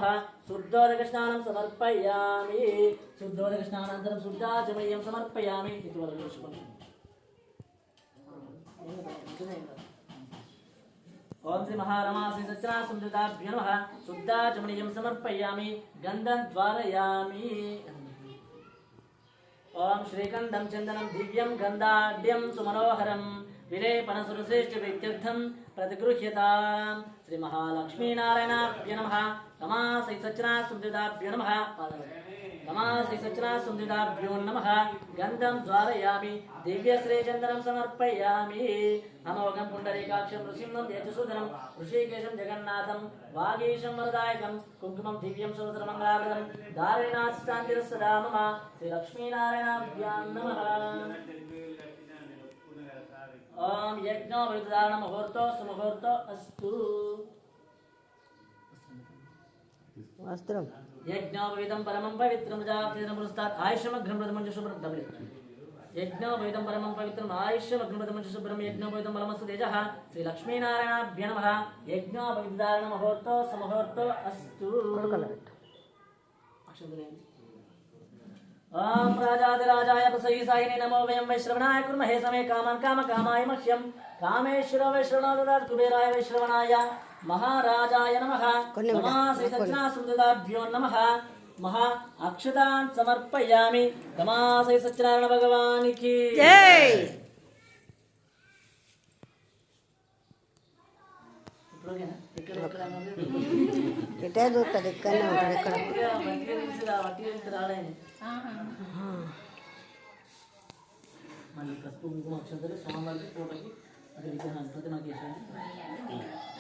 नमः शुद्धोदकस्नानं समर्पयामि शुद्धोदकस्नानानन्तरं शुद्धाचमनीयं समर्पयामि इति वदति ओम श्री महारमा श्री सच्चना सुंदरताभ्यो नमः शुद्धाचमनीयं समर्पयामि गन्धं द्वारयामि ओम श्रीगन्धं चन्दनं दिव्यं गन्धाढ्यं सुमनोहरं विलेपनसुरश्रेष्ठप्रीत्यर्थं प्रतिगृह्यताम् श्री महालक्ष्मी नारायणाभ्यो नमः रमा श्री सच्चना सुंदरताभ्यो नमः नमा श्री सच्चना सुंदरताभ्यो नमः गन्धं द्वारयामि दिव्यश्रीचन्दनं समर्पयामि अमोघं पुण्डरीकाक्षं नृसिंहं तेजसूदनं ऋषिकेशं जगन्नाथं वागीशं वरदायकं कुङ्कुमं दिव्यं सर्वमङ्गलावृतं धारणाष्टान्तिरसदा मम श्रीलक्ष्मीनारायणाभ्यां नमः ओम यज्ञो वैदारण मुहूर्तो सुमुहूर्तो अस्तु वस्त्रम यज्ञोपवीतं परमं पवित्रं जातीरमुस्तात् आयुष्यमग्रमृतमं शुभ्रं डबले यज्ञोपवीतं परमं पवित्रम् आयुष्यमग्रमृतमं शुभ्रं यज्ञोपवीतं बलमस्तु तेजः श्री लक्ष्मीनारायणाभ्यो नमः यज्ञोपवीतारण मुहूर्तो सुमुहूर्तो अस्तु ओम राजाधिराजाय प्रसयिसायिने नमो वयं वैश्रवणाय कुर्महे समे कामान् कामकामाय मह्यं कामेश्वरो वैश्रवणो ददातु कुबेराय वैश्रवणाय महाराजाय नमः नमः श्री सच्चना सुंदरताभ्यो नमः महा अक्षतान् समर्पयामि नमः श्री सच्चिदानंद भगवान की जय ఇటే చూస్తాడు ఇక్కడనే ఉంటాడు ఇక్కడ మళ్ళీ పసుపు కుంకుమ అక్షంతలు స్వామివారికి ఫోటోకి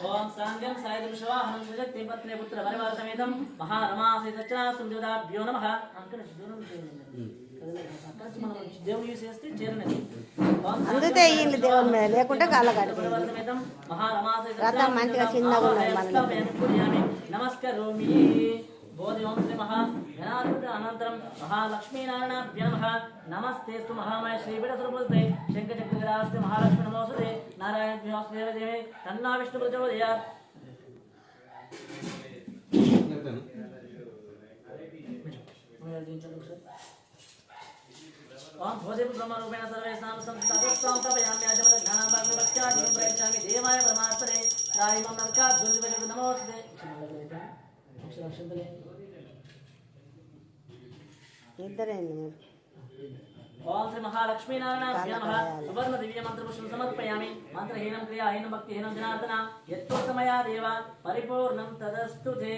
ओम सांगम सायदृशवाहनं सजत्ते पत्ने पुत्र वरवार समेतं महारमा श्री सच्चना सुंदरताभ्यो नमः अंकन దూరం చేయండి అక్కడ మనం దేవుని చేస్తే చేరనేది అందుతే ఈయన దేవుని మీద లేకుంటే కాళ్ళగాడి సಮೇతం महारमा श्री రథం మంచిగా చిన్నగా ఉన్నది మన నమస్కరోమి बोधि ओम श्री महागणाधिपति अनंतरम महालक्ष्मीनारायणाभ्यो नमः नमस्तेस्तु महामाय श्रीपीठसुरपुरस्ते शंखचक्रगदास्ते महालक्ष्मी नमोस्तुते नारायणभ्यो देवदेवे तन्ना विष्णु प्रचोदयात् ओम भोजे ब्रह्मरूपेण सर्वेषां संस्तां तपयामि आजमत ज्ञानं भागवत्यादिं प्रयच्छामि देवाय परमात्मने रायमं नमस्कार गुरुदेवः नमोस्तुते ఇద్దరేండి ओम श्री महालक्ष्मी नारायणाभ्यो नमः सुवर्ण दिव्य मंत्र पुष्पं समर्पयामि मंत्रहीनं क्रियाहीनं भक्तिहीनं जनार्दन यत्तु समया देव परिपूर्णं तदस्तु ते।